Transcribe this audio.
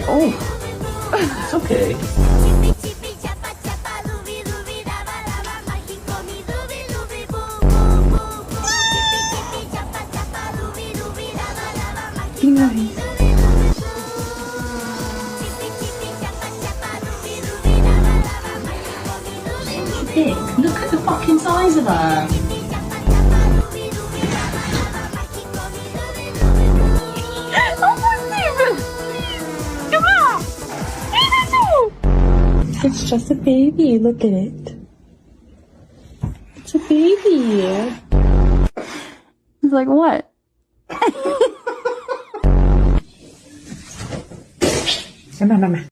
Oh, it's okay. Be nice. Big. Look at the fucking size of her. It's just a baby. Look at it. It's a baby. He's like, what? Come on, Mama.